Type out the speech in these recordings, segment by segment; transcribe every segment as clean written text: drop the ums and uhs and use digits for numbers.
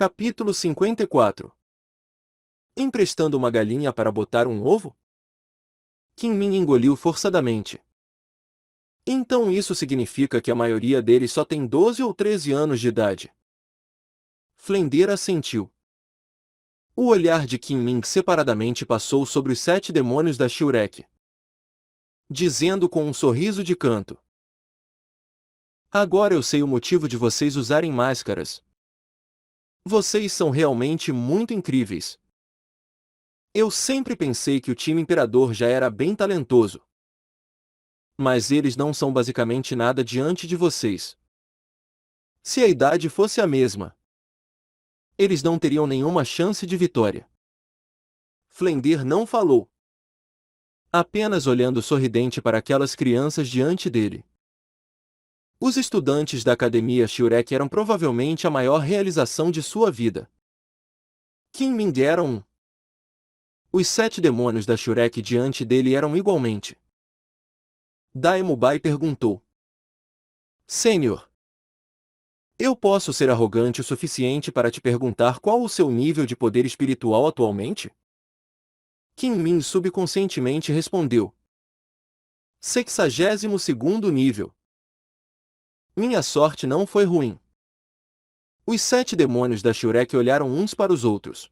Capítulo 54. Emprestando uma galinha para botar um ovo? Kim Min engoliu forçadamente. Então isso significa que a maioria deles só tem 12 ou 13 anos de idade. Flender assentiu. O olhar de Kim Min separadamente passou sobre os 7 demônios da Shurek, dizendo com um sorriso de canto: agora eu sei o motivo de vocês usarem máscaras. Vocês são realmente muito incríveis. Eu sempre pensei que o time Imperador já era bem talentoso. Mas eles não são basicamente nada diante de vocês. Se a idade fosse a mesma, eles não teriam nenhuma chance de vitória. Flender não falou, apenas olhando sorridente para aquelas crianças diante dele. Os estudantes da Academia Shurek eram provavelmente a maior realização de sua vida. Kim Min era um. Os 7 demônios da Shurek diante dele eram igualmente. Daemubai perguntou: Sênior, eu posso ser arrogante o suficiente para te perguntar qual o seu nível de poder espiritual atualmente? Kim Min subconscientemente respondeu: 62º nível. Minha sorte não foi ruim. Os 7 demônios da Shurek olharam uns para os outros,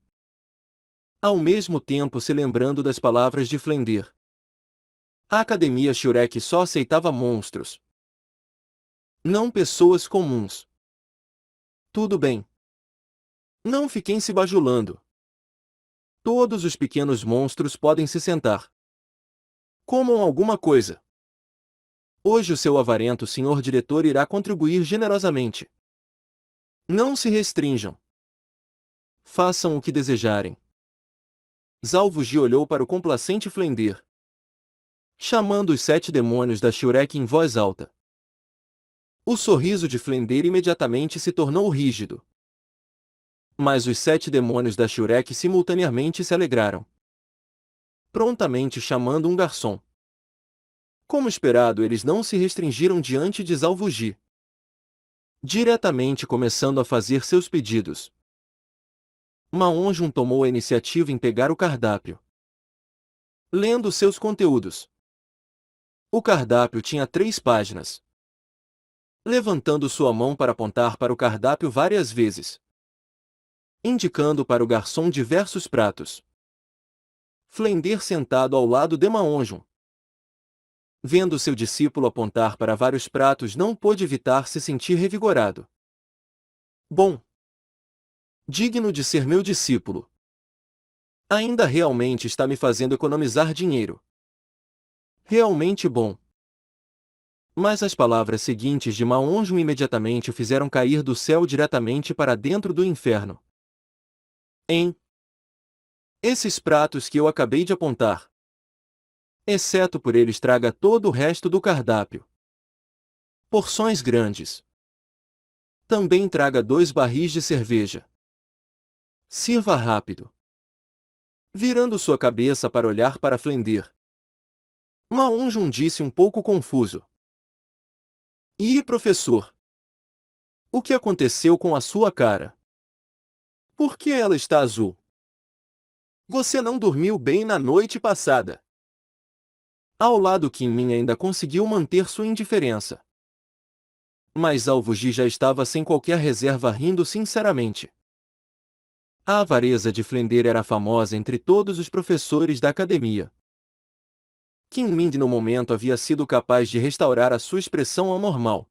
ao mesmo tempo se lembrando das palavras de Flender. A Academia Shurek só aceitava monstros, não pessoas comuns. Tudo bem. Não fiquem se bajulando. Todos os pequenos monstros podem se sentar. Comam alguma coisa. Hoje o seu avarento senhor diretor irá contribuir generosamente. Não se restringam. Façam o que desejarem. Zalvuji olhou para o complacente Flender, chamando os 7 demônios da Shurek em voz alta. O sorriso de Flender imediatamente se tornou rígido. Mas os 7 demônios da Shurek simultaneamente se alegraram, prontamente chamando um garçom. Como esperado, eles não se restringiram diante de Zalvuji, diretamente começando a fazer seus pedidos. Maonjun tomou a iniciativa em pegar o cardápio, lendo seus conteúdos. O cardápio tinha 3 páginas. Levantando sua mão para apontar para o cardápio várias vezes, indicando para o garçom diversos pratos. Flender sentado ao lado de Maonjun, vendo seu discípulo apontar para vários pratos, não pôde evitar se sentir revigorado. Bom. Digno de ser meu discípulo. Ainda realmente está me fazendo economizar dinheiro. Realmente bom. Mas as palavras seguintes de Maonjun imediatamente o fizeram cair do céu diretamente para dentro do inferno. Esses pratos que eu acabei de apontar, exceto por eles, traga todo o resto do cardápio. Porções grandes. Também traga 2 barris de cerveja. Sirva rápido. Virando sua cabeça para olhar para Flender, Maonjun disse um pouco confuso: E professor? O que aconteceu com a sua cara? Por que ela está azul? Você não dormiu bem na noite passada. Ao lado, Kim Min ainda conseguiu manter sua indiferença. Mas Zalvuji já estava sem qualquer reserva, rindo sinceramente. A avareza de Flender era famosa entre todos os professores da academia. Kim Min no momento havia sido capaz de restaurar a sua expressão ao normal,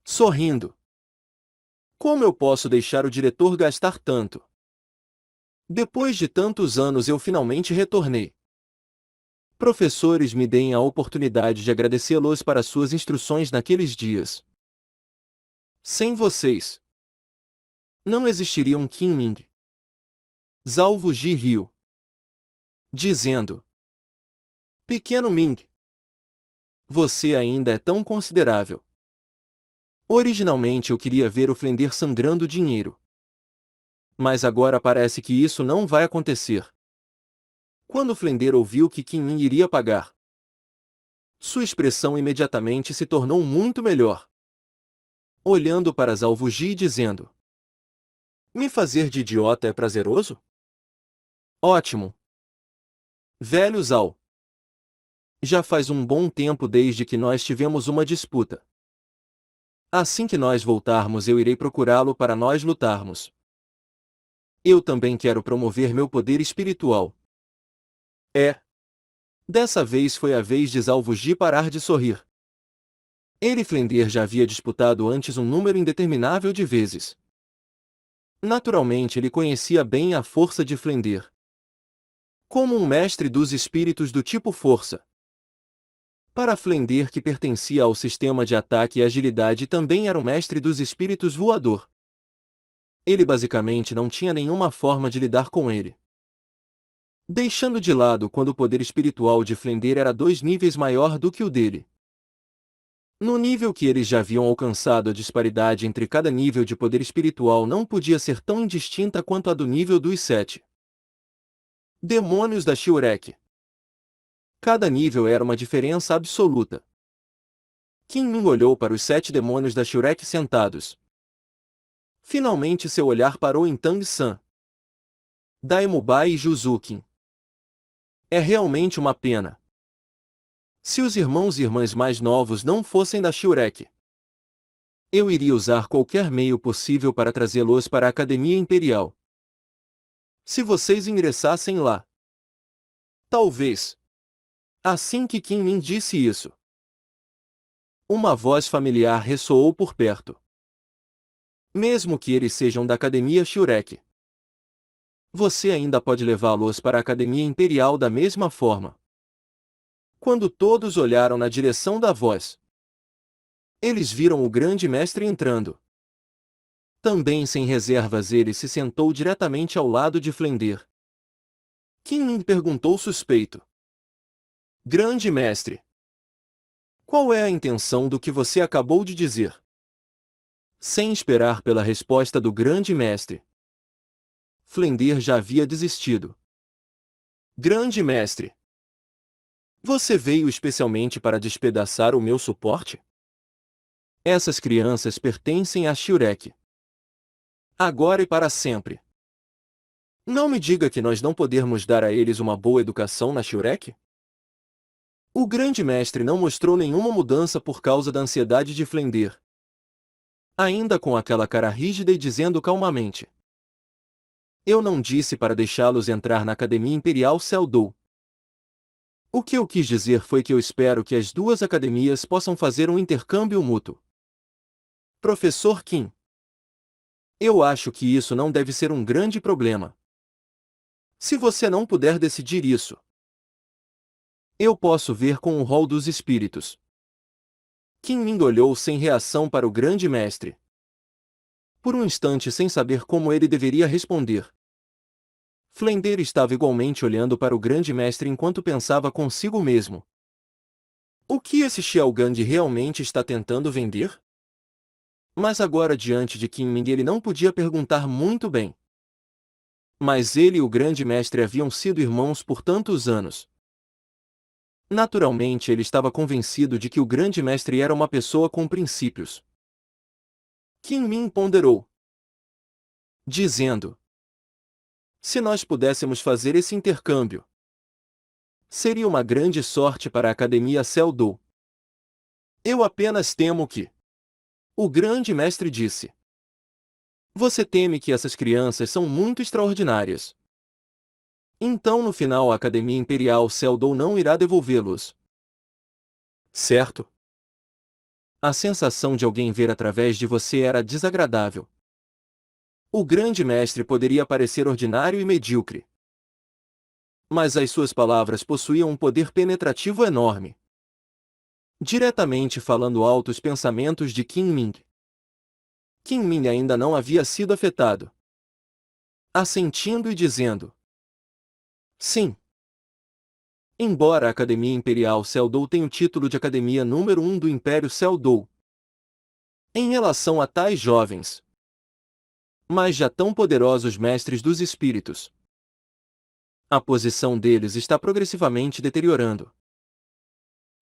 sorrindo. Como eu posso deixar o diretor gastar tanto? Depois de tantos anos eu finalmente retornei. Professores, me deem a oportunidade de agradecê-los para suas instruções naqueles dias. Sem vocês, não existiria um Kim Min. Zalvuji riu, dizendo: Pequeno Ming, você ainda é tão considerável. Originalmente eu queria ver o Flender sangrando dinheiro. Mas agora parece que isso não vai acontecer. Quando Flender ouviu que Kim Min iria pagar, sua expressão imediatamente se tornou muito melhor, olhando para Zalvuji e dizendo: Me fazer de idiota é prazeroso? Ótimo. Velho Zal. Já faz um bom tempo desde que nós tivemos uma disputa. Assim que nós voltarmos eu irei procurá-lo para nós lutarmos. Eu também quero promover meu poder espiritual. É. Dessa vez foi a vez de Zalvugi parar de sorrir. Ele e Flender já havia disputado antes um número indeterminável de vezes. Naturalmente ele conhecia bem a força de Flender. Como um mestre dos espíritos do tipo força. Para Flender, que pertencia ao sistema de ataque e agilidade, também era um mestre dos espíritos voador. Ele basicamente não tinha nenhuma forma de lidar com ele. Deixando de lado quando o poder espiritual de Flender era 2 níveis maior do que o dele. No nível que eles já haviam alcançado, a disparidade entre cada nível de poder espiritual não podia ser tão indistinta quanto a do nível dos 7 demônios da Shurek. Cada nível era uma diferença absoluta. Qin olhou para os 7 demônios da Shurek sentados. Finalmente seu olhar parou em Tang-san, Daemubai e Juzukin. É realmente uma pena. Se os irmãos e irmãs mais novos não fossem da Shurek, eu iria usar qualquer meio possível para trazê-los para a Academia Imperial. Se vocês ingressassem lá. Talvez. Assim que Qin Min disse isso, uma voz familiar ressoou por perto. Mesmo que eles sejam da Academia Shurek, você ainda pode levá-los para a Academia Imperial da mesma forma. Quando todos olharam na direção da voz, eles viram o grande mestre entrando. Também sem reservas ele se sentou diretamente ao lado de Flender. Qin Min perguntou suspeito. Grande mestre, qual é a intenção do que você acabou de dizer? Sem esperar pela resposta do grande mestre, Flender já havia desistido. Grande mestre, você veio especialmente para despedaçar o meu suporte? Essas crianças pertencem a Shurek. Agora e para sempre. Não me diga que nós não podemos dar a eles uma boa educação na Shurek? O grande mestre não mostrou nenhuma mudança por causa da ansiedade de Flender. Ainda com aquela cara rígida e dizendo calmamente. Eu não disse para deixá-los entrar na Academia Imperial Seldou. O que eu quis dizer foi que eu espero que as duas academias possam fazer um intercâmbio mútuo. Professor Qin. Eu acho que isso não deve ser um grande problema. Se você não puder decidir isso, eu posso ver com o rol dos espíritos. Qin Min olhou sem reação para o grande mestre. Por um instante sem saber como ele deveria responder. Flender estava igualmente olhando para o grande mestre enquanto pensava consigo mesmo. O que esse Xiaogand realmente está tentando vender? Mas agora diante de Qin Min ele não podia perguntar muito bem. Mas ele e o grande mestre haviam sido irmãos por tantos anos. Naturalmente ele estava convencido de que o grande mestre era uma pessoa com princípios. Qin Min ponderou, dizendo: se nós pudéssemos fazer esse intercâmbio, seria uma grande sorte para a Academia Seldou. Eu apenas temo que... O grande mestre disse. Você teme que essas crianças são muito extraordinárias. Então no final a Academia Imperial Seldou não irá devolvê-los. Certo? A sensação de alguém ver através de você era desagradável. O grande mestre poderia parecer ordinário e medíocre. Mas as suas palavras possuíam um poder penetrativo enorme. Diretamente falando altos pensamentos de Qin Min. Qin Min ainda não havia sido afetado. Assentindo e dizendo: sim. Embora a Academia Imperial Seldou tenha o título de Academia número 1 do Império Seldou, em relação a tais jovens, mas já tão poderosos mestres dos espíritos, a posição deles está progressivamente deteriorando.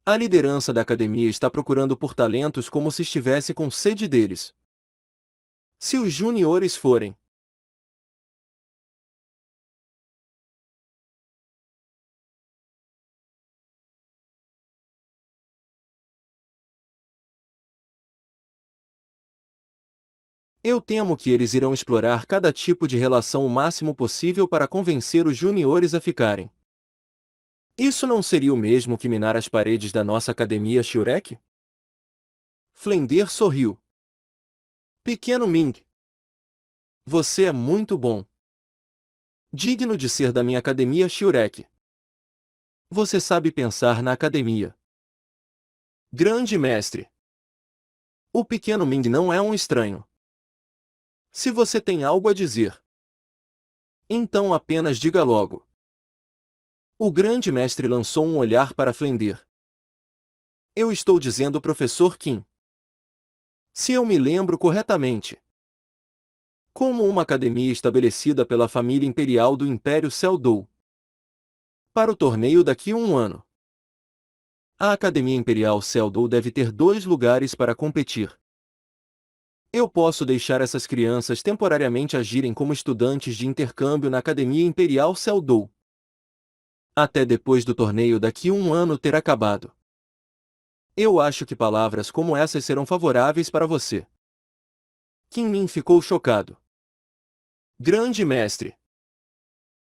A liderança da academia está procurando por talentos como se estivesse com sede deles. Se os juniores forem Eu temo que eles irão explorar cada tipo de relação o máximo possível para convencer os juniores a ficarem. Isso não seria o mesmo que minar as paredes da nossa academia Shurek? Flender sorriu. Pequeno Ming, você é muito bom. Digno de ser da minha academia Shurek. Você sabe pensar na academia. Grande mestre. O pequeno Ming não é um estranho. Se você tem algo a dizer, então apenas diga logo. O grande mestre lançou um olhar para Flender. Eu estou dizendo professor Kim. Se eu me lembro corretamente. Como uma academia estabelecida pela família imperial do Império Seldou. Para o torneio daqui a um ano. A Academia Imperial Seldou deve ter 2 lugares para competir. Eu posso deixar essas crianças temporariamente agirem como estudantes de intercâmbio na Academia Imperial Seldou. Até depois do torneio daqui a um ano ter acabado. Eu acho que palavras como essas serão favoráveis para você. Qin Min ficou chocado. Grande mestre.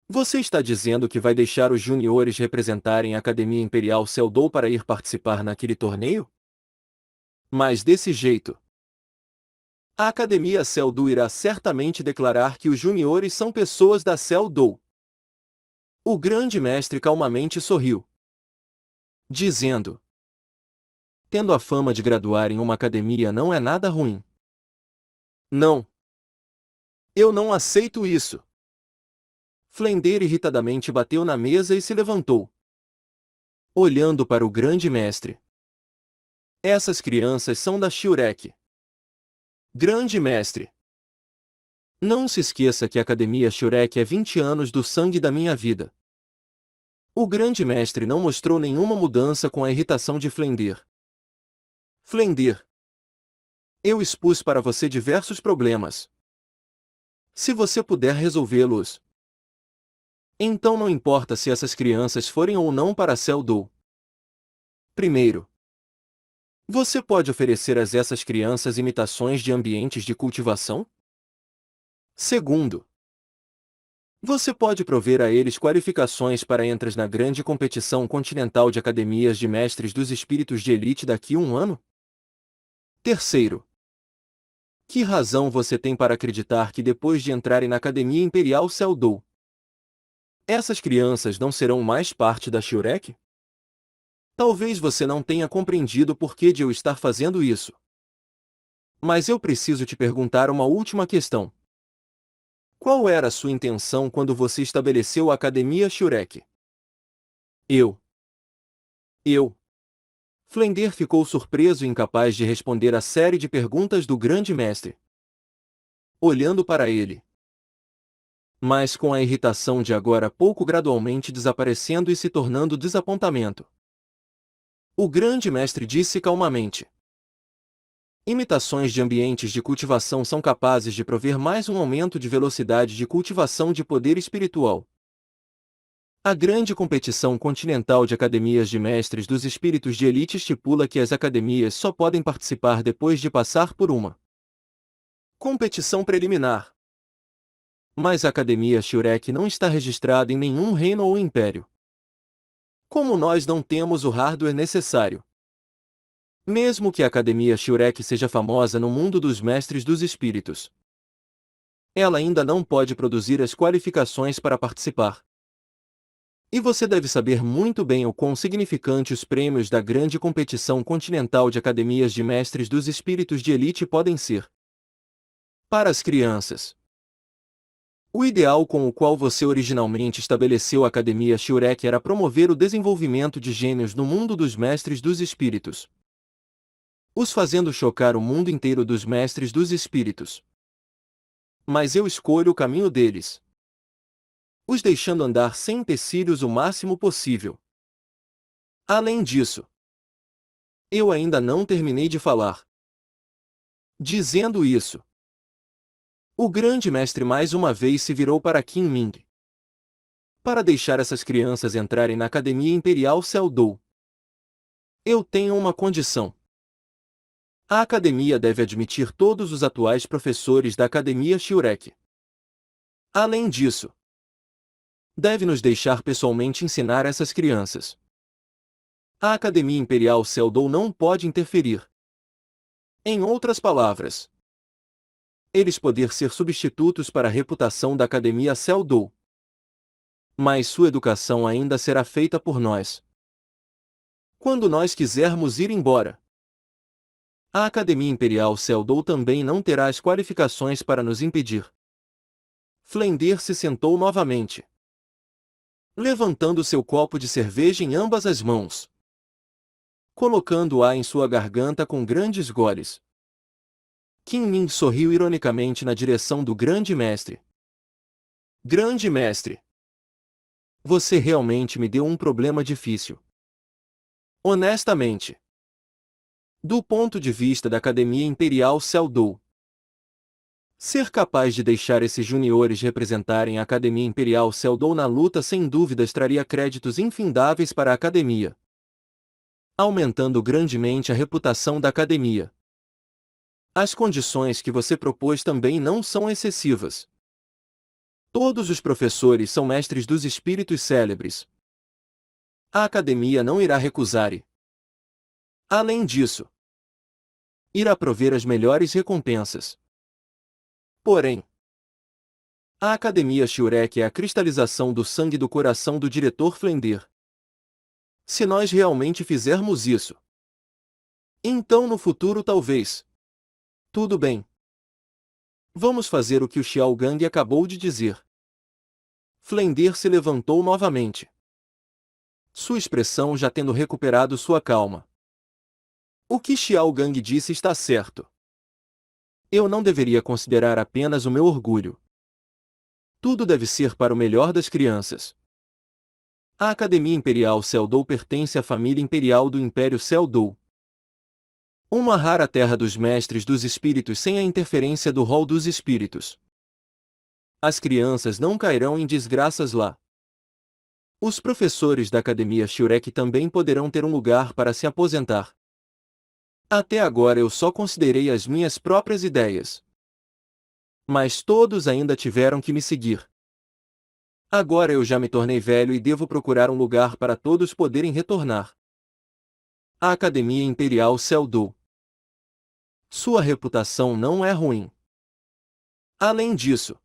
Você está dizendo que vai deixar os juniores representarem a Academia Imperial Seldou para ir participar naquele torneio? Mas desse jeito, a Academia Seldou irá certamente declarar que os juniores são pessoas da Seldou. O grande mestre calmamente sorriu, dizendo: tendo a fama de graduar em uma academia não é nada ruim. Não. Eu não aceito isso. Flender irritadamente bateu na mesa e se levantou, olhando para o grande mestre. Essas crianças são da Shurek. Grande mestre. Não se esqueça que a Academia Shurek é 20 anos do sangue da minha vida. O grande mestre não mostrou nenhuma mudança com a irritação de Flender. Flender. Eu expus para você diversos problemas. Se você puder resolvê-los, então não importa se essas crianças forem ou não para Seldou. Primeiro, você pode oferecer a essas crianças imitações de ambientes de cultivação? Segundo, você pode prover a eles qualificações para entrar na grande competição continental de academias de mestres dos espíritos de elite daqui a um ano? Terceiro, que razão você tem para acreditar que depois de entrarem na Academia Imperial Seldou, essas crianças não serão mais parte da Shurek? Talvez você não tenha compreendido o porquê de eu estar fazendo isso. Mas eu preciso te perguntar uma última questão. Qual era a sua intenção quando você estabeleceu a Academia Shurek? Eu. Flender ficou surpreso e incapaz de responder à série de perguntas do grande mestre. Olhando para ele. Mas com a irritação de agora a pouco gradualmente desaparecendo e se tornando desapontamento. O grande mestre disse calmamente. Imitações de ambientes de cultivação são capazes de prover mais um aumento de velocidade de cultivação de poder espiritual. A grande competição continental de academias de mestres dos espíritos de elite estipula que as academias só podem participar depois de passar por uma competição preliminar. Mas a Academia Shurek não está registrada em nenhum reino ou império. Como nós não temos o hardware necessário. Mesmo que a Academia Shurek seja famosa no mundo dos mestres dos espíritos, ela ainda não pode produzir as qualificações para participar. E você deve saber muito bem o quão significantes os prêmios da grande competição continental de academias de mestres dos espíritos de elite podem ser. Para as crianças. O ideal com o qual você originalmente estabeleceu a Academia Shurek era promover o desenvolvimento de gênios no mundo dos mestres dos espíritos, os fazendo chocar o mundo inteiro dos mestres dos espíritos. Mas eu escolho o caminho deles, os deixando andar sem empecilhos o máximo possível. Além disso, eu ainda não terminei de falar. Dizendo isso, o grande mestre mais uma vez se virou para Qin Ming. Para deixar essas crianças entrarem na Academia Imperial Seldou, eu tenho uma condição. A academia deve admitir todos os atuais professores da Academia Shiurek. Além disso, deve nos deixar pessoalmente ensinar essas crianças. A Academia Imperial Seldou não pode interferir. Em outras palavras, eles poder ser substitutos para a reputação da Academia Seldou. Mas sua educação ainda será feita por nós. Quando nós quisermos ir embora, a Academia Imperial Seldou também não terá as qualificações para nos impedir. Flender se sentou novamente, levantando seu copo de cerveja em ambas as mãos, colocando-a em sua garganta com grandes goles. Qin Ming sorriu ironicamente na direção do grande mestre. Grande mestre, você realmente me deu um problema difícil. Honestamente, do ponto de vista da Academia Imperial Seldou, ser capaz de deixar esses juniores representarem a Academia Imperial Seldou na luta sem dúvidas traria créditos infindáveis para a Academia, aumentando grandemente a reputação da Academia. As condições que você propôs também não são excessivas. Todos os professores são mestres dos espíritos célebres. A Academia não irá recusar e, além disso, irá prover as melhores recompensas. Porém, a Academia Shiurek é a cristalização do sangue do coração do diretor Flender. Se nós realmente fizermos isso, então no futuro talvez. Tudo bem. Vamos fazer o que o Xiao Gang acabou de dizer. Flender se levantou novamente, sua expressão já tendo recuperado sua calma. O que Xiao Gang disse está certo. Eu não deveria considerar apenas o meu orgulho. Tudo deve ser para o melhor das crianças. A Academia Imperial Seldou pertence à família imperial do Império Seldou. Uma rara terra dos mestres dos espíritos sem a interferência do rol dos espíritos. As crianças não cairão em desgraças lá. Os professores da Academia Shiurek também poderão ter um lugar para se aposentar. Até agora eu só considerei as minhas próprias ideias. Mas todos ainda tiveram que me seguir. Agora eu já me tornei velho e devo procurar um lugar para todos poderem retornar. A Academia Imperial Seldou. Sua reputação não é ruim. Além disso,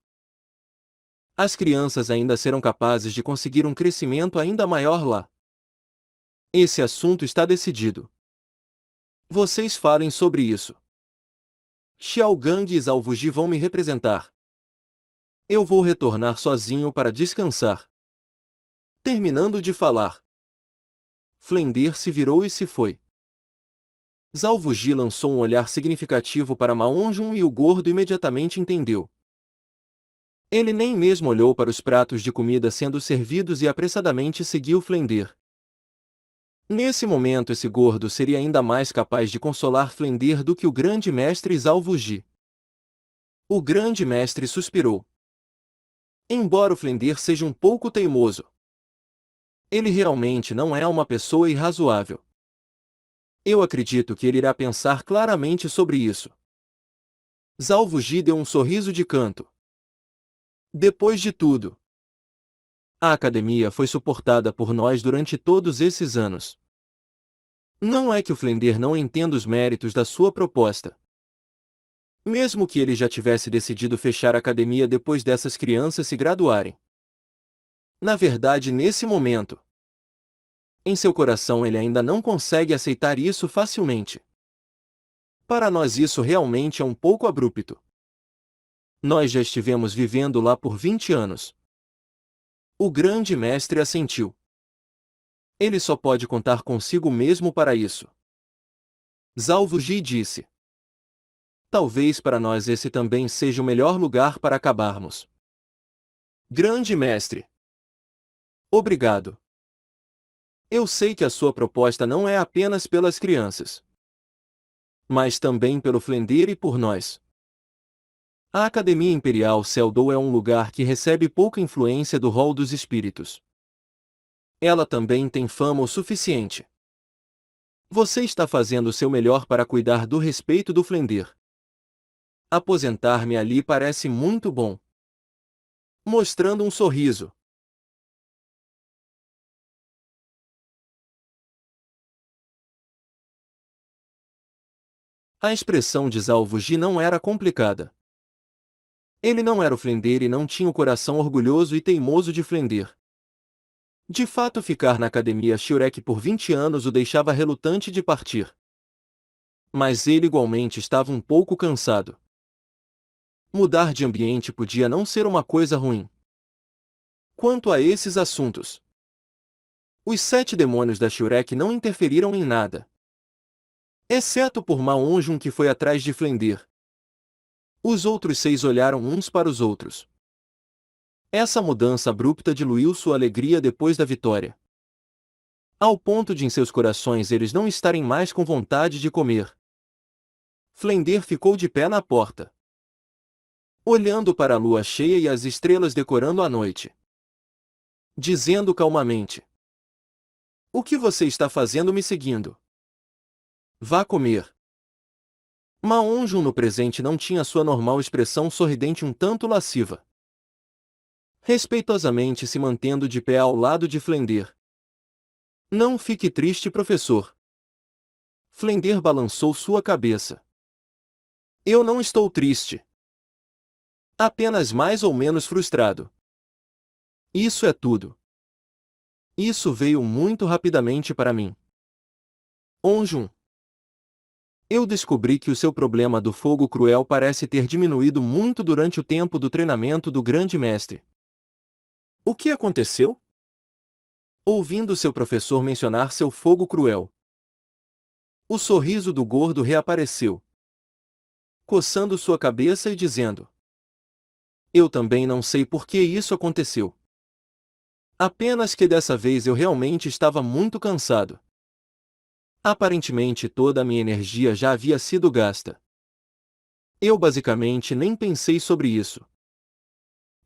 as crianças ainda serão capazes de conseguir um crescimento ainda maior lá. Esse assunto está decidido. Vocês falem sobre isso. Xiao Gang e Zhao Wuji vão me representar. Eu vou retornar sozinho para descansar. Terminando de falar, Flender se virou e se foi. Zhao Wuji lançou um olhar significativo para Ma Onjun e o gordo imediatamente entendeu. Ele nem mesmo olhou para os pratos de comida sendo servidos e apressadamente seguiu Flender. Nesse momento esse gordo seria ainda mais capaz de consolar Flender do que o grande mestre Zhao Wuji. O grande mestre suspirou. Embora o Flender seja um pouco teimoso, ele realmente não é uma pessoa irrazoável. Eu acredito que ele irá pensar claramente sobre isso. Zhao Wuji deu um sorriso de canto. Depois de tudo, a academia foi suportada por nós durante todos esses anos. Não é que o Flender não entenda os méritos da sua proposta. Mesmo que ele já tivesse decidido fechar a academia depois dessas crianças se graduarem. Na verdade, nesse momento, em seu coração ele ainda não consegue aceitar isso facilmente. Para nós isso realmente é um pouco abrupto. Nós já estivemos vivendo lá por 20 anos. O grande mestre assentiu. Ele só pode contar consigo mesmo para isso. Zhao Wuji disse. Talvez para nós esse também seja o melhor lugar para acabarmos. Grande mestre. Obrigado. Eu sei que a sua proposta não é apenas pelas crianças, mas também pelo Flender e por nós. A Academia Imperial Seldou é um lugar que recebe pouca influência do rol dos espíritos. Ela também tem fama o suficiente. Você está fazendo o seu melhor para cuidar do respeito do Flender. Aposentar-me ali parece muito bom. Mostrando um sorriso. A expressão de Zalvo Ji não era complicada. Ele não era o Flender e não tinha o coração orgulhoso e teimoso de Flender. De fato, ficar na academia Shurek por 20 anos o deixava relutante de partir. Mas ele igualmente estava um pouco cansado. Mudar de ambiente podia não ser uma coisa ruim. Quanto a esses assuntos, os 7 demônios da Shurek não interferiram em nada. Exceto por Ma Onjun, que foi atrás de Flender. Os outros 6 olharam uns para os outros. Essa mudança abrupta diluiu sua alegria depois da vitória. Ao ponto de em seus corações eles não estarem mais com vontade de comer. Flender ficou de pé na porta, olhando para a lua cheia e as estrelas decorando a noite, dizendo calmamente: "O que você está fazendo me seguindo? Vá comer." Ma Onjun no presente não tinha sua normal expressão sorridente um tanto lasciva. Respeitosamente se mantendo de pé ao lado de Flender. "Não fique triste, professor." Flender balançou sua cabeça. "Eu não estou triste. Apenas mais ou menos frustrado. Isso é tudo." Isso veio muito rapidamente para mim. "Onjun, eu descobri que o seu problema do fogo cruel parece ter diminuído muito durante o tempo do treinamento do grande mestre." "O que aconteceu?" Ouvindo seu professor mencionar seu fogo cruel, o sorriso do gordo reapareceu, coçando sua cabeça e dizendo: "Eu também não sei por que isso aconteceu. Apenas que dessa vez eu realmente estava muito cansado. Aparentemente toda a minha energia já havia sido gasta. Eu basicamente nem pensei sobre isso."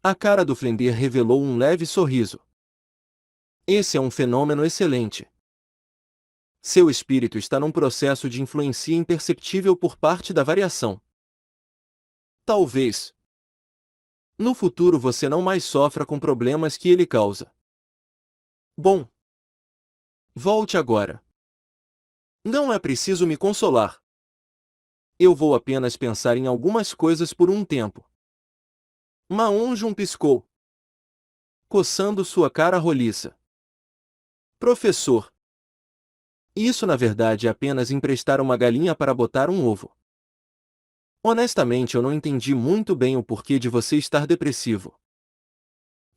A cara do Flender revelou um leve sorriso. "Esse é um fenômeno excelente. Seu espírito está num processo de influência imperceptível por parte da variação. Talvez no futuro você não mais sofra com problemas que ele causa. Bom, volte agora. Não é preciso me consolar. Eu vou apenas pensar em algumas coisas por um tempo." Ma Onjun piscou, coçando sua cara roliça. "Professor, isso na verdade é apenas emprestar uma galinha para botar um ovo. Honestamente eu não entendi muito bem o porquê de você estar depressivo."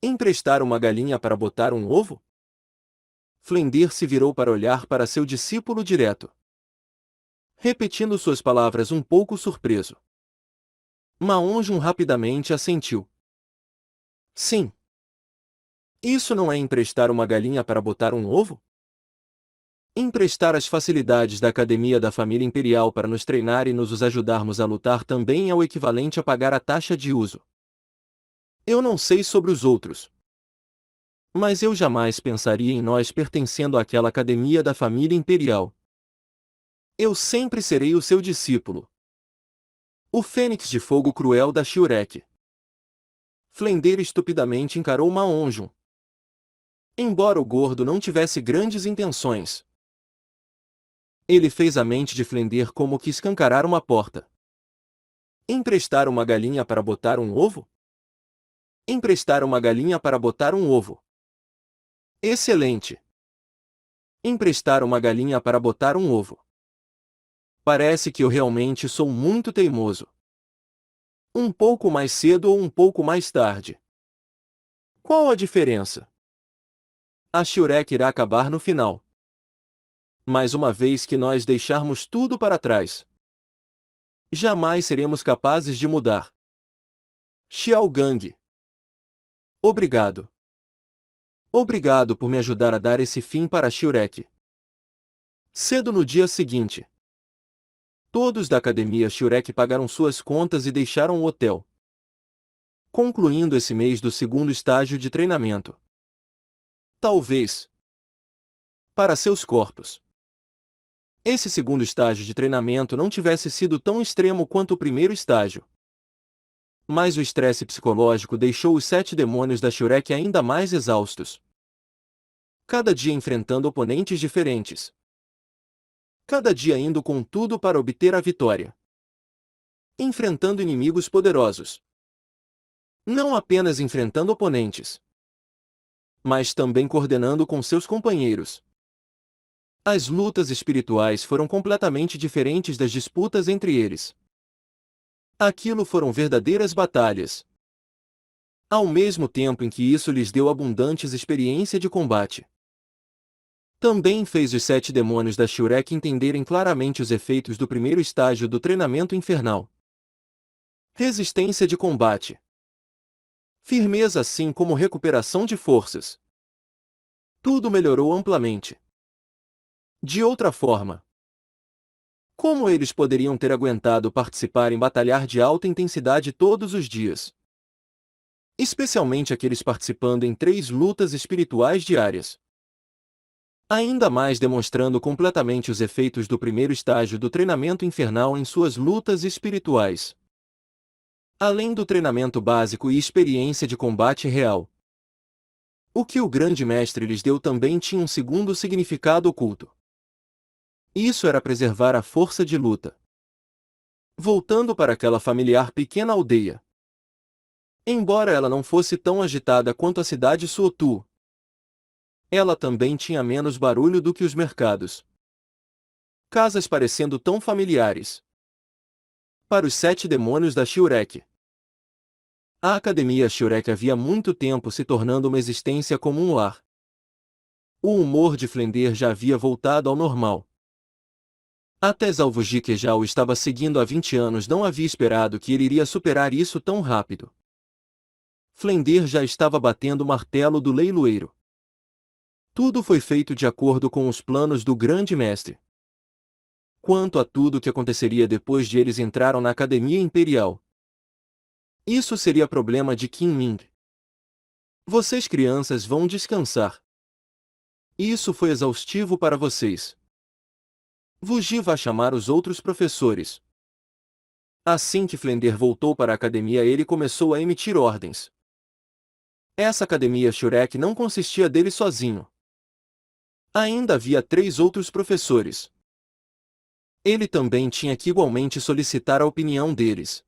"Emprestar uma galinha para botar um ovo?" Flender se virou para olhar para seu discípulo direto, repetindo suas palavras um pouco surpreso. Ma Onjun rapidamente assentiu. "Sim. Isso não é emprestar uma galinha para botar um ovo? Emprestar as facilidades da Academia da Família Imperial para nos treinar e nos ajudarmos a lutar também é o equivalente a pagar a taxa de uso. Eu não sei sobre os outros, mas eu jamais pensaria em nós pertencendo àquela Academia da Família Imperial. Eu sempre serei o seu discípulo. O Fênix de Fogo Cruel da Shurek." Flender estupidamente encarou Ma Onjun. Embora o gordo não tivesse grandes intenções, ele fez a mente de Flender como que escancarar uma porta. Emprestar uma galinha para botar um ovo? Emprestar uma galinha para botar um ovo. Excelente. Emprestar uma galinha para botar um ovo. Parece que eu realmente sou muito teimoso. Um pouco mais cedo ou um pouco mais tarde. Qual a diferença? A Shurek irá acabar no final. Mas uma vez que nós deixarmos tudo para trás, jamais seremos capazes de mudar. Xiao Gang. Obrigado. Obrigado por me ajudar a dar esse fim para a Shurek." Cedo no dia seguinte, todos da academia Shurek pagaram suas contas e deixaram o hotel, concluindo esse mês do segundo estágio de treinamento. Talvez para seus corpos. esse segundo estágio de treinamento não tivesse sido tão extremo quanto o primeiro estágio. Mas o estresse psicológico deixou os 7 demônios da Shurek ainda mais exaustos. Cada dia enfrentando oponentes diferentes. Cada dia indo com tudo para obter a vitória. Enfrentando inimigos poderosos. Não apenas enfrentando oponentes, mas também coordenando com seus companheiros. As lutas espirituais foram completamente diferentes das disputas entre eles. Aquilo foram verdadeiras batalhas. Ao mesmo tempo em que isso lhes deu abundantes experiência de combate. Também fez os 7 demônios da Shurek entenderem claramente os efeitos do primeiro estágio do treinamento infernal. Resistência de combate. Firmeza assim como recuperação de forças. Tudo melhorou amplamente. De outra forma, como eles poderiam ter aguentado participar em batalhar de alta intensidade todos os dias? Especialmente aqueles participando em 3 lutas espirituais diárias. Ainda mais demonstrando completamente os efeitos do primeiro estágio do treinamento infernal em suas lutas espirituais. Além do treinamento básico e experiência de combate real. O que o grande mestre lhes deu também tinha um segundo significado oculto. Isso era preservar a força de luta. Voltando para aquela familiar pequena aldeia. Embora ela não fosse tão agitada quanto a cidade Suotu, ela também tinha menos barulho do que os mercados. Casas parecendo tão familiares. Para os 7 demônios da Shurek. A Academia Shurek havia muito tempo se tornando uma existência como um lar. O humor de Flender já havia voltado ao normal. Até Zalvuji, que já o estava seguindo há 20 anos, não havia esperado que ele iria superar isso tão rápido. Flender já estava batendo o martelo do leiloeiro. Tudo foi feito de acordo com os planos do grande mestre. Quanto a tudo o que aconteceria depois de eles entraram na Academia Imperial. Isso seria problema de Qin Ming. Vocês crianças vão descansar. Isso foi exaustivo para vocês. Wuji vai chamar os outros professores. Assim que Flender voltou para a academia, ele começou a emitir ordens. Essa academia Shurek não consistia dele sozinho. Ainda havia 3 outros professores. Ele também tinha que igualmente solicitar a opinião deles.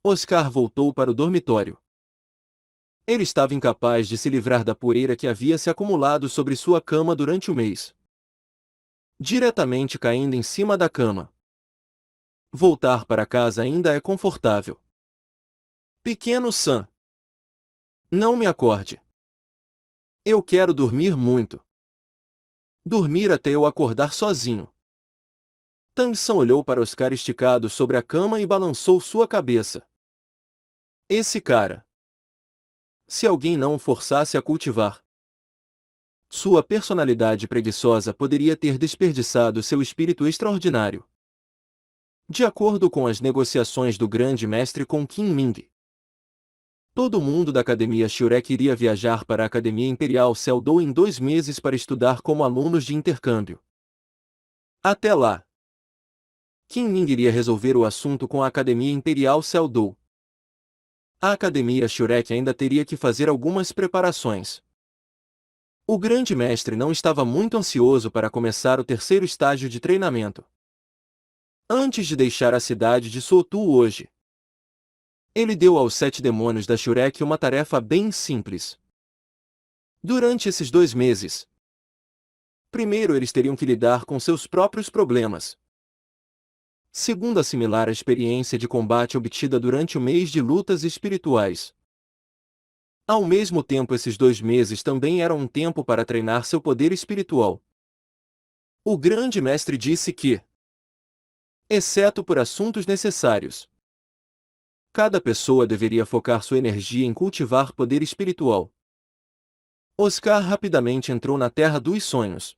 Oscar voltou para o dormitório. Ele estava incapaz de se livrar da poeira que havia se acumulado sobre sua cama durante o mês. Diretamente caindo em cima da cama. Voltar para casa ainda é confortável. Pequeno Sam. Não me acorde. Eu quero dormir muito. Dormir até eu acordar sozinho. Tang-san olhou para Oscar esticado sobre a cama e balançou sua cabeça. Esse cara. Se alguém não o forçasse a cultivar sua personalidade preguiçosa, poderia ter desperdiçado seu espírito extraordinário. De acordo com as negociações do grande mestre com Qin Ming, todo mundo da Academia Shurek iria viajar para a Academia Imperial Seldou em 2 meses para estudar como alunos de intercâmbio. Até lá, Qin Ming iria resolver o assunto com a Academia Imperial Seldou. A Academia Shurek ainda teria que fazer algumas preparações. O grande mestre não estava muito ansioso para começar o 3º estágio de treinamento. Antes de deixar a cidade de Suotu hoje, ele deu aos 7 demônios da Shurek uma tarefa bem simples. Durante esses 2 meses, primeiro eles teriam que lidar com seus próprios problemas. Segundo, assimilar a experiência de combate obtida durante o mês de lutas espirituais. Ao mesmo tempo, esses 2 meses também eram um tempo para treinar seu poder espiritual. O grande mestre disse que, exceto por assuntos necessários, cada pessoa deveria focar sua energia em cultivar poder espiritual. Oscar rapidamente entrou na Terra dos Sonhos.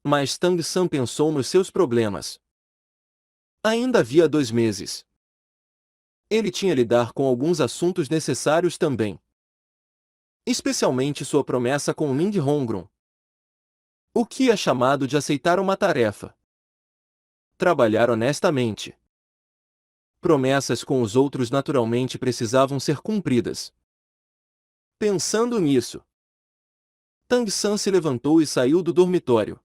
Mas Tang-san pensou nos seus problemas. Ainda havia 2 meses. Ele tinha lidar com alguns assuntos necessários também. Especialmente sua promessa com Ling Hongron. O que é chamado de aceitar uma tarefa. Trabalhar honestamente. Promessas com os outros naturalmente precisavam ser cumpridas. Pensando nisso, Tang San se levantou e saiu do dormitório,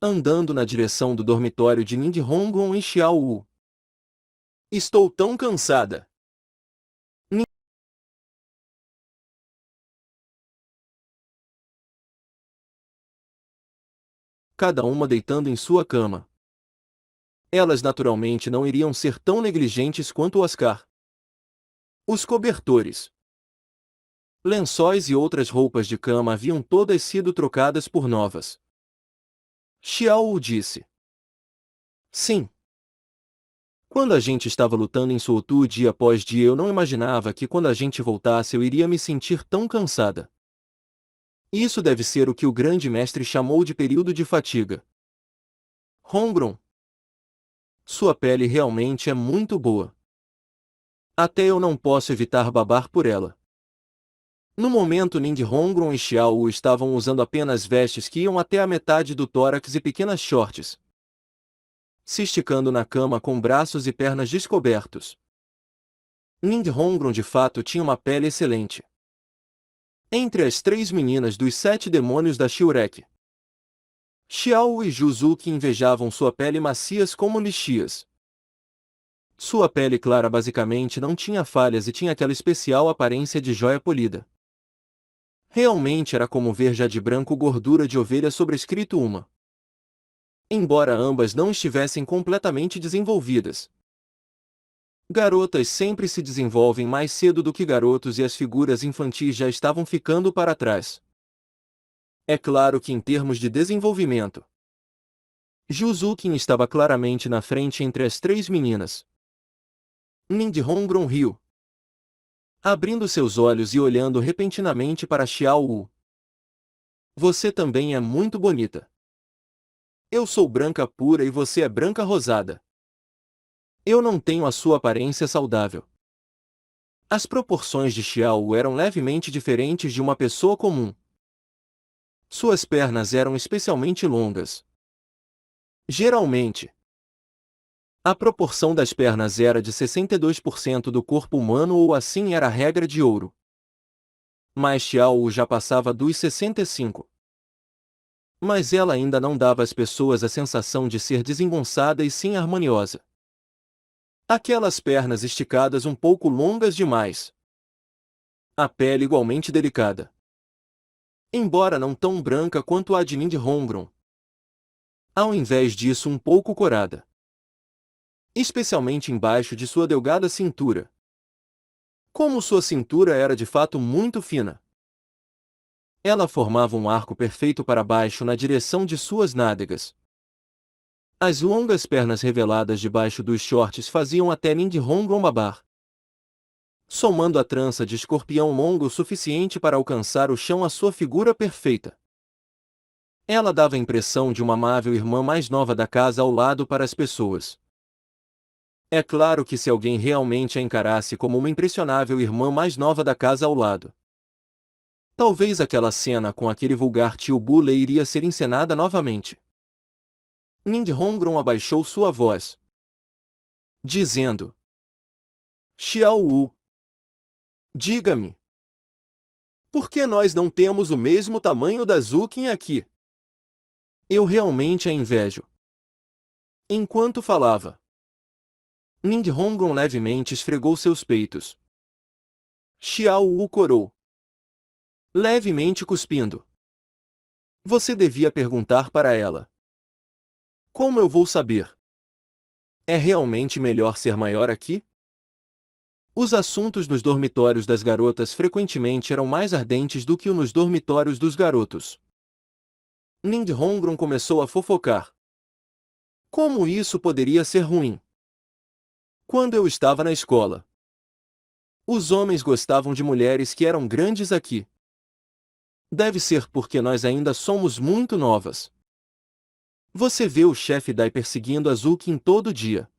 andando na direção do dormitório de Ning Hongron e Xiao Wu. Estou tão cansada. Cada uma deitando em sua cama. Elas naturalmente não iriam ser tão negligentes quanto Oscar. Os cobertores, lençóis e outras roupas de cama haviam todas sido trocadas por novas. Xiao Wu disse. Sim. Quando a gente estava lutando em Soutu dia após dia, eu não imaginava que quando a gente voltasse eu iria me sentir tão cansada. Isso deve ser o que o grande mestre chamou de período de fatiga. Hongron, sua pele realmente é muito boa. Até eu não posso evitar babar por ela. No momento, Ning Hongron e Xiao Wu estavam usando apenas vestes que iam até a metade do tórax e pequenas shorts, se esticando na cama com braços e pernas descobertos. Ning Hongron de fato tinha uma pele excelente. Entre as 3 meninas dos 7 demônios da Shurek, Xiao e Juzuki invejavam sua pele macias como lixias. Sua pele clara basicamente não tinha falhas e tinha aquela especial aparência de joia polida. Realmente era como ver já de branco gordura de ovelha sobrescrito uma. Embora ambas não estivessem completamente desenvolvidas. Garotas sempre se desenvolvem mais cedo do que garotos e as figuras infantis já estavam ficando para trás. É claro que em termos de desenvolvimento, Juzuki estava claramente na frente entre as 3 meninas. Ning Hongron riu, abrindo seus olhos e olhando repentinamente para Xiao Wu. Você também é muito bonita. Eu sou branca pura e você é branca rosada. Eu não tenho a sua aparência saudável. As proporções de Xiao Wu eram levemente diferentes de uma pessoa comum. Suas pernas eram especialmente longas. Geralmente, a proporção das pernas era de 62% do corpo humano ou assim era a regra de ouro. Mas Xiao Wu já passava dos 65. Mas ela ainda não dava às pessoas a sensação de ser desengonçada e sim harmoniosa. Aquelas pernas esticadas um pouco longas demais. A pele igualmente delicada. Embora não tão branca quanto a de Ning Hongron. Ao invés disso um pouco corada. Especialmente embaixo de sua delgada cintura. Como sua cintura era de fato muito fina, ela formava um arco perfeito para baixo na direção de suas nádegas. As longas pernas reveladas debaixo dos shorts faziam até Ning Hongron babar. Somando a trança de escorpião longo o suficiente para alcançar o chão a sua figura perfeita. Ela dava a impressão de uma amável irmã mais nova da casa ao lado para as pessoas. É claro que se alguém realmente a encarasse como uma impressionável irmã mais nova da casa ao lado, talvez aquela cena com aquele vulgar tio Bule iria ser encenada novamente. Ning Hongron abaixou sua voz, dizendo: Xiao Wu, diga-me, por que nós não temos o mesmo tamanho da Zukin aqui? Eu realmente a invejo. Enquanto falava, Ning Hongron levemente esfregou seus peitos. Xiao Wu corou, levemente cuspindo. Você devia perguntar para ela. Como eu vou saber? É realmente melhor ser maior aqui? Os assuntos nos dormitórios das garotas frequentemente eram mais ardentes do que nos dormitórios dos garotos. Ning Hongron começou a fofocar. Como isso poderia ser ruim? Quando eu estava na escola, os homens gostavam de mulheres que eram grandes aqui. Deve ser porque nós ainda somos muito novas. Você vê o chefe Dai perseguindo a Zukin todo dia.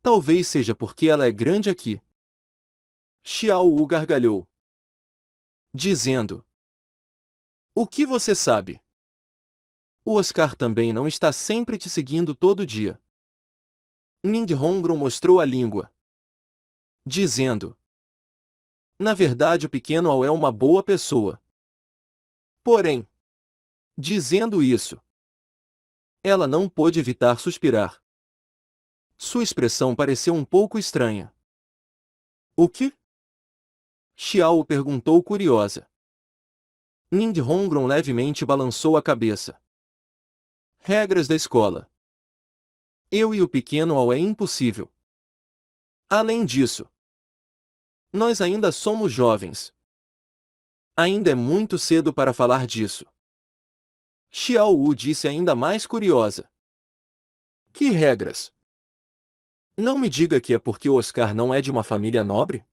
Talvez seja porque ela é grande aqui. Xiao Wu gargalhou, dizendo: O que você sabe? O Oscar também não está sempre te seguindo todo dia. Ninghongron mostrou a língua, dizendo: na verdade o pequeno Ao é uma boa pessoa. Porém, dizendo isso, ela não pôde evitar suspirar. Sua expressão pareceu um pouco estranha. O que? Xiao perguntou curiosa. Ninghongron levemente balançou a cabeça. Regras da escola. Eu e o pequeno Ao é impossível. Além disso, nós ainda somos jovens. Ainda é muito cedo para falar disso. Xiao Wu disse ainda mais curiosa. Que regras? Não me diga que é porque o Oscar não é de uma família nobre?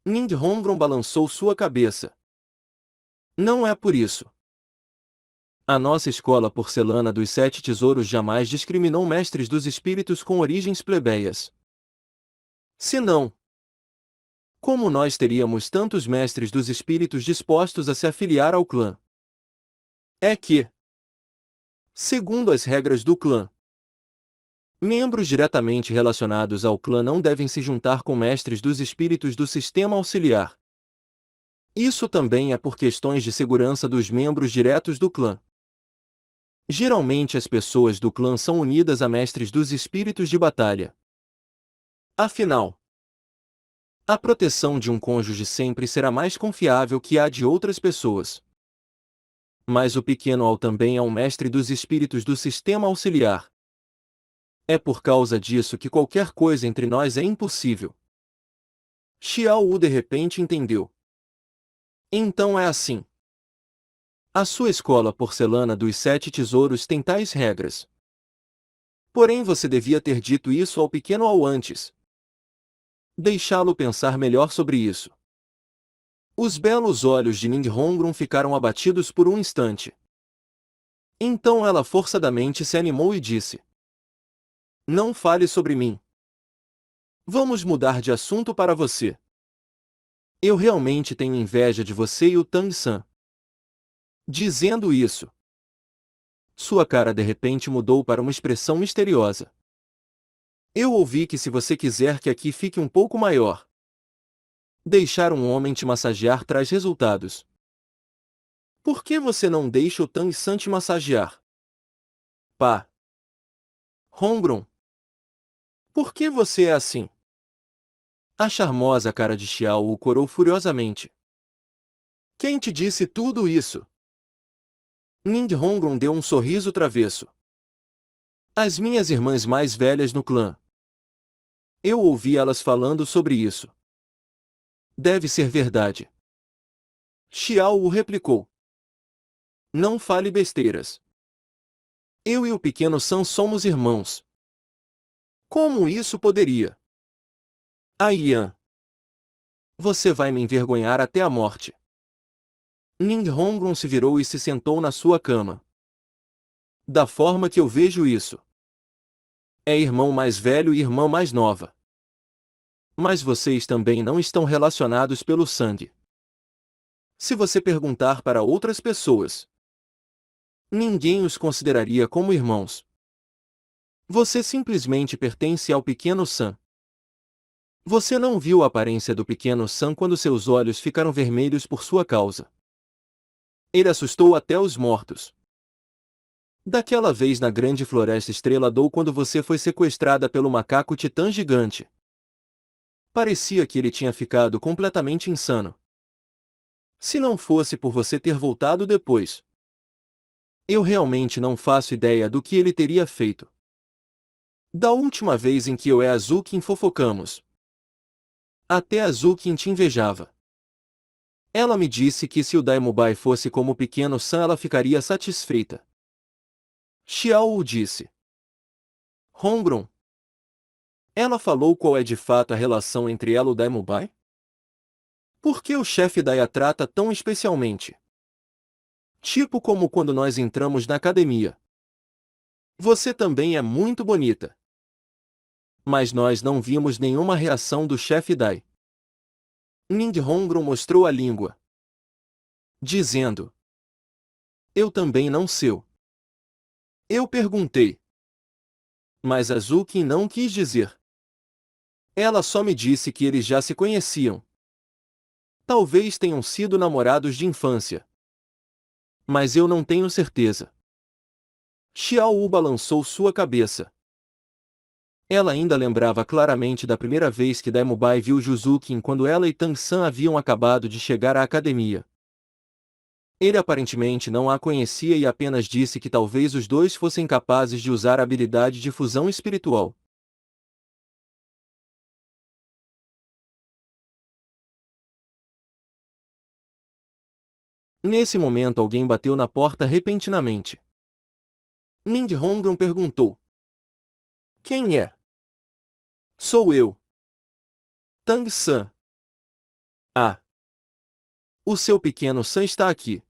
Ninghongron balançou sua cabeça. Não é por isso. A nossa escola porcelana dos 7 tesouros jamais discriminou mestres dos espíritos com origens plebeias. Se não, como nós teríamos tantos mestres dos espíritos dispostos a se afiliar ao clã? É que, segundo as regras do clã, membros diretamente relacionados ao clã não devem se juntar com mestres dos espíritos do sistema auxiliar. Isso também é por questões de segurança dos membros diretos do clã. Geralmente as pessoas do clã são unidas a mestres dos espíritos de batalha. Afinal, a proteção de um cônjuge sempre será mais confiável que a de outras pessoas. Mas o pequeno Ao também é um mestre dos espíritos do sistema auxiliar. É por causa disso que qualquer coisa entre nós é impossível. Xiao Wu de repente entendeu. Então é assim. A sua escola porcelana dos 7 tesouros tem tais regras. Porém você devia ter dito isso ao pequeno Ao antes. Deixá-lo pensar melhor sobre isso. Os belos olhos de Ninghongron ficaram abatidos por um instante. Então ela forçadamente se animou e disse: não fale sobre mim. Vamos mudar de assunto para você. Eu realmente tenho inveja de você e o Tang-san. Dizendo isso, sua cara de repente mudou para uma expressão misteriosa. Eu ouvi que se você quiser que aqui fique um pouco maior, deixar um homem te massagear traz resultados. Por que você não deixa o Tang-san te massagear? Pá. Hongron. Por que você é assim? A charmosa cara de Xiao o corou furiosamente. Quem te disse tudo isso? Ninghongron deu um sorriso travesso. As minhas irmãs mais velhas no clã. Eu ouvi elas falando sobre isso. Deve ser verdade. Xiao o replicou. Não fale besteiras. Eu e o pequeno San somos irmãos. Como isso poderia? Aiyan. Você vai me envergonhar até a morte. Ninghongron se virou e se sentou na sua cama. Da forma que eu vejo isso. É irmão mais velho e irmã mais nova. Mas vocês também não estão relacionados pelo sangue. Se você perguntar para outras pessoas, ninguém os consideraria como irmãos. Você simplesmente pertence ao pequeno San. Você não viu a aparência do pequeno San quando seus olhos ficaram vermelhos por sua causa. Ele assustou até os mortos. Daquela vez na grande floresta Estrela Dou quando você foi sequestrada pelo macaco titã gigante. Parecia que ele tinha ficado completamente insano. Se não fosse por você ter voltado depois. Eu realmente não faço ideia do que ele teria feito. Da última vez em que eu e a Azukin fofocamos. Até a Azukin te invejava. Ela me disse que se o Daimubai fosse como o pequeno San ela ficaria satisfeita. Xiao o disse. Hongron. Ela falou qual é de fato a relação entre ela e o Daimubai? Por que o chefe Dai a trata tão especialmente? Tipo como quando nós entramos na academia. Você também é muito bonita. Mas nós não vimos nenhuma reação do chefe Dai. Ninghongron mostrou a língua, dizendo: eu também não sei. Eu perguntei. Mas Azuki não quis dizer. Ela só me disse que eles já se conheciam. Talvez tenham sido namorados de infância. Mas eu não tenho certeza. Xiao balançou sua cabeça. Ela ainda lembrava claramente da primeira vez que Daimubai viu Juzukin quando ela e Tang-san haviam acabado de chegar à academia. Ele aparentemente não a conhecia e apenas disse que talvez os dois fossem capazes de usar a habilidade de fusão espiritual. Nesse momento alguém bateu na porta repentinamente. Mindhongron perguntou. Quem é? Sou eu. Tang-san. Ah. O seu pequeno San está aqui.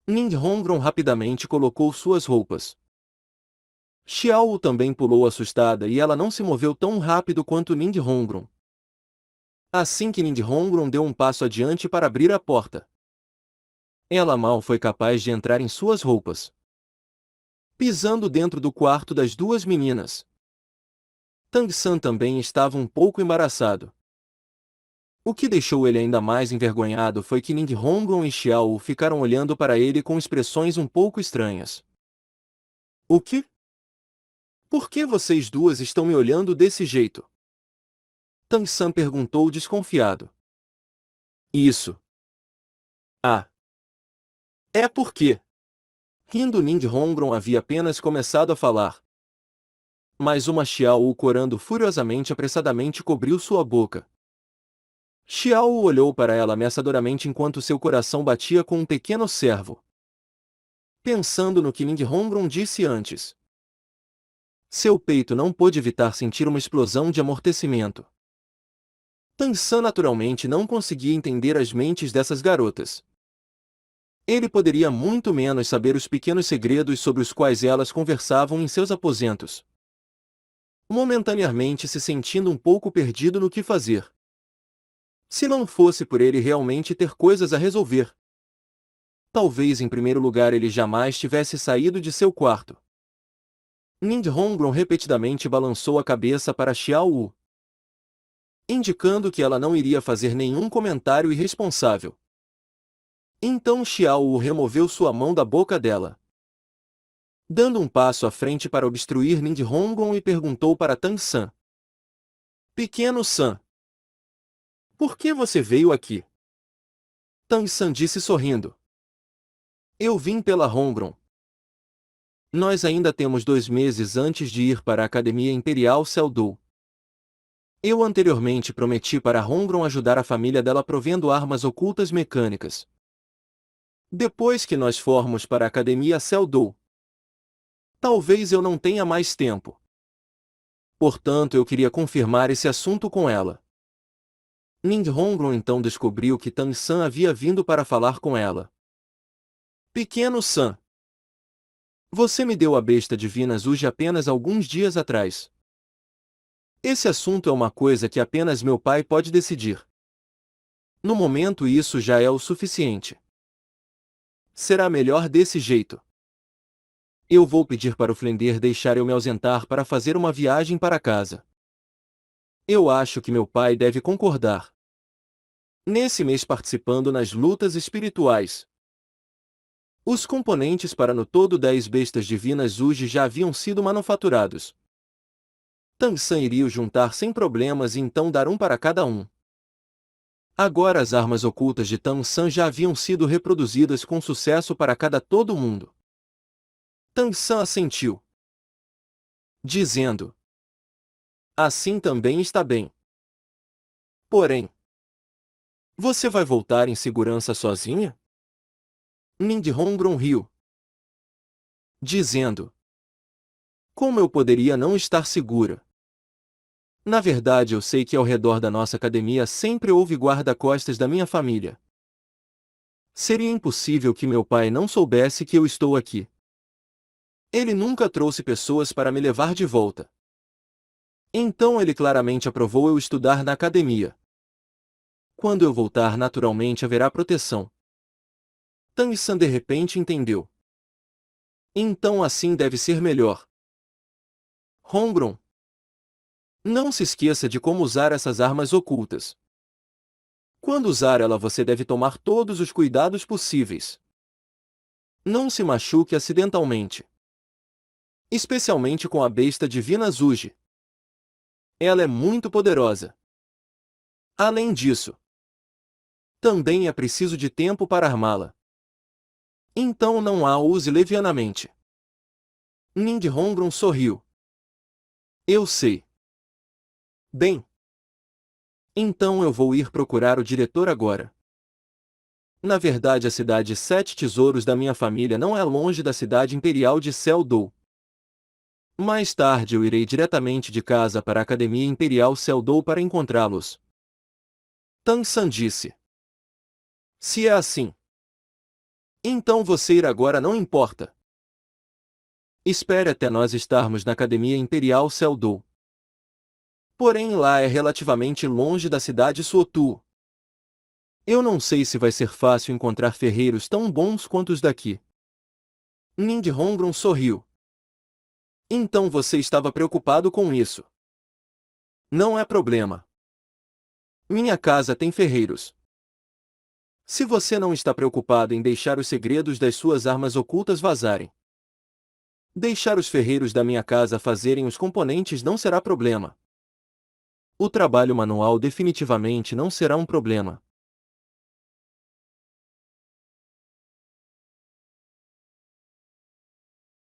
Mindhongron rapidamente colocou suas roupas. Xiao também pulou assustada e ela não se moveu tão rápido quanto Mindhongron. Assim que Mindhongron deu um passo adiante para abrir a porta, ela mal foi capaz de entrar em suas roupas. Pisando dentro do quarto das duas meninas. Tang-san também estava um pouco embaraçado. O que deixou ele ainda mais envergonhado foi que Mindhongron e Xiao ficaram olhando para ele com expressões um pouco estranhas. O que? Por que vocês duas estão me olhando desse jeito? Tang-san perguntou desconfiado. Isso. Ah. É porque. Rindo, Mindhongron havia apenas começado a falar. Mas uma Xiao corando furiosamente apressadamente cobriu sua boca. Xiao olhou para ela ameaçadoramente enquanto seu coração batia com um pequeno servo. Pensando no que Mindhongron disse antes. Seu peito não pôde evitar sentir uma explosão de amortecimento. Tang-san naturalmente não conseguia entender as mentes dessas garotas. Ele poderia muito menos saber os pequenos segredos sobre os quais elas conversavam em seus aposentos. Momentaneamente se sentindo um pouco perdido no que fazer. Se não fosse por ele realmente ter coisas a resolver. Talvez em primeiro lugar ele jamais tivesse saído de seu quarto. Mindhongron repetidamente balançou a cabeça para Xiao, indicando que ela não iria fazer nenhum comentário irresponsável. Então Xiao removeu sua mão da boca dela. Dando um passo à frente para obstruir Mindhongron e perguntou para Tang-san. Pequeno San. Por que você veio aqui? Tang-san disse sorrindo. Eu vim pela Hongron. Nós ainda temos 2 meses antes de ir para a Academia Imperial Seldou. Eu anteriormente prometi para Hongron ajudar a família dela provendo armas ocultas mecânicas. Depois que nós formos para a Academia Seldou, talvez eu não tenha mais tempo. Portanto, eu queria confirmar esse assunto com ela. Mindhongron então descobriu que Tang-san havia vindo para falar com ela. Pequeno San. Você me deu a besta divina Zuji apenas alguns dias atrás. Esse assunto é uma coisa que apenas meu pai pode decidir. No momento isso já é o suficiente. Será melhor desse jeito. Eu vou pedir para o Flender deixar eu me ausentar para fazer uma viagem para casa. Eu acho que meu pai deve concordar. Nesse mês participando nas lutas espirituais. Os componentes para no todo 10 bestas divinas Zuji já haviam sido manufaturados. Tang-san iria os juntar sem problemas e então dar um para cada um. Agora as armas ocultas de Tang-san já haviam sido reproduzidas com sucesso para cada todo mundo. Tang-san assentiu, dizendo: assim também está bem. Porém, você vai voltar em segurança sozinha? Mindhongron riu, dizendo: como eu poderia não estar segura? Na verdade eu sei que ao redor da nossa academia sempre houve guarda-costas da minha família. Seria impossível que meu pai não soubesse que eu estou aqui. Ele nunca trouxe pessoas para me levar de volta. Então ele claramente aprovou eu estudar na academia. Quando eu voltar naturalmente haverá proteção. Tang-san de repente entendeu. Então assim deve ser melhor. Hongron. Não se esqueça de como usar essas armas ocultas. Quando usar ela você deve tomar todos os cuidados possíveis. Não se machuque acidentalmente. Especialmente com a besta divina Zuji. Ela é muito poderosa. Além disso, também é preciso de tempo para armá-la. Então não a use levianamente. Nindhongron sorriu. Eu sei. Bem. Então eu vou ir procurar o diretor agora. Na verdade a cidade Sete Tesouros da minha família não é longe da cidade imperial de Seldou. Mais tarde eu irei diretamente de casa para a Academia Imperial Seldou para encontrá-los. Tang San disse. Se é assim, então você ir agora não importa. Espere até nós estarmos na Academia Imperial Seldou. Porém lá é relativamente longe da cidade Suotu. Eu não sei se vai ser fácil encontrar ferreiros tão bons quanto os daqui. Nindhongron sorriu. Então você estava preocupado com isso. Não é problema. Minha casa tem ferreiros. Se você não está preocupado em deixar os segredos das suas armas ocultas vazarem, deixar os ferreiros da minha casa fazerem os componentes não será problema. O trabalho manual definitivamente não será um problema.